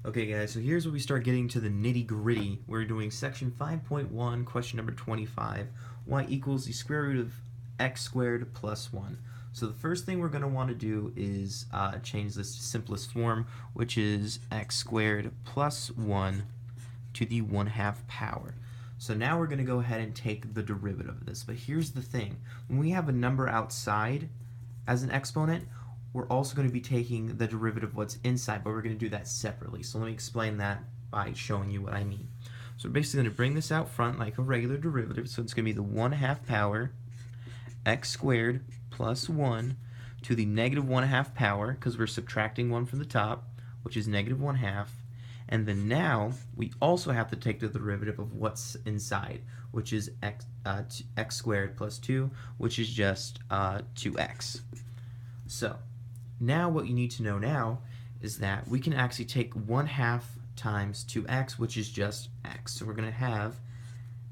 Okay guys, so here's where we start getting to the nitty-gritty. We're doing section 5.1, question number 25. Y equals the square root of x squared plus 1. So the first thing we're going to want to do is change this to simplest form, which is x squared plus 1 to the 1/2 power. So now we're going to go ahead and take the derivative of this. But here's the thing. When we have a number outside as an exponent, we're also going to be taking the derivative of what's inside, but we're going to do that separately. So let me explain that by showing you what I mean. So we're basically going to bring this out front like a regular derivative. So it's going to be the 1/2 power x squared plus 1 to the negative 1/2 power, because we're subtracting 1 from the top, which is negative 1/2. And then now we also have to take the derivative of what's inside, which is x squared plus 2, which is just 2x. So now what you need to know now is that we can actually take 1/2 times 2x, which is just x. So we're going to have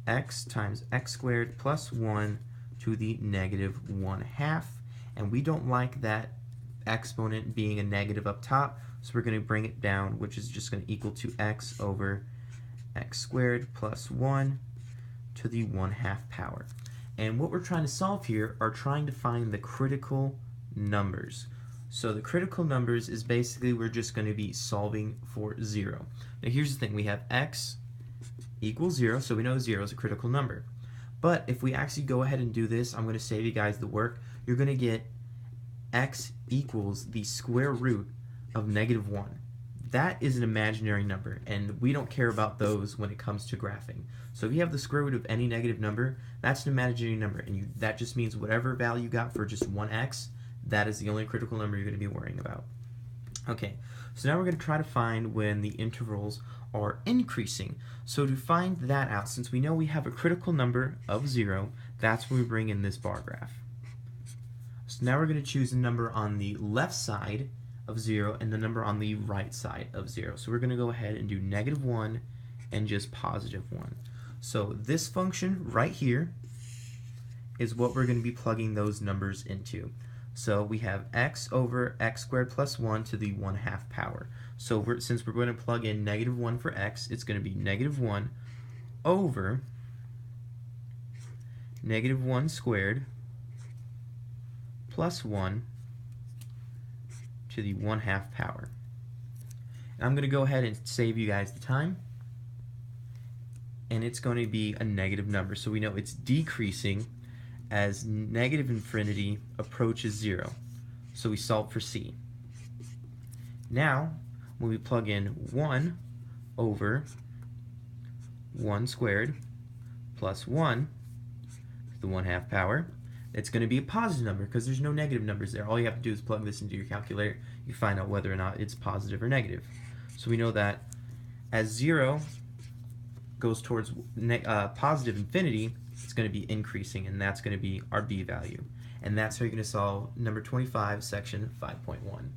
x times x squared plus 1 to the negative 1/2. And we don't like that exponent being a negative up top, so we're going to bring it down, which is just going to equal to x over x squared plus 1 to the 1/2 power. And what we're trying to solve here are trying to find the critical numbers. So the critical numbers is basically we're just going to be solving for 0. Now here's the thing, we have x equals 0, so we know 0 is a critical number. But if we actually go ahead and do this, I'm going to save you guys the work. You're going to get x equals the square root of negative 1. That is an imaginary number, and we don't care about those when it comes to graphing. So if you have the square root of any negative number, that's an imaginary number, and that just means whatever value you got for just 1x, that is the only critical number you're going to be worrying about. Okay, so now we're going to try to find when the intervals are increasing. So to find that out, since we know we have a critical number of 0, that's when we bring in this bar graph. So now we're going to choose a number on the left side of 0 and the number on the right side of 0. So we're going to go ahead and do negative 1 and just positive 1. So this function right here is what we're going to be plugging those numbers into. So we have x over x squared plus 1 to the 1/2 power. So since we're going to plug in negative 1 for x, it's going to be negative 1 over negative 1 squared plus 1 to the 1/2 power. And I'm going to go ahead and save you guys the time. And it's going to be a negative number. So we know it's decreasing as negative infinity approaches 0. So we solve for C. Now, when we plug in 1 over 1 squared plus 1 to the 1/2 power, it's going to be a positive number because there's no negative numbers there. All you have to do is plug this into your calculator. You find out whether or not it's positive or negative. So we know that as 0 goes towards positive infinity, it's going to be increasing, and that's going to be our b value. And that's how you're going to solve number 25, section 5.1.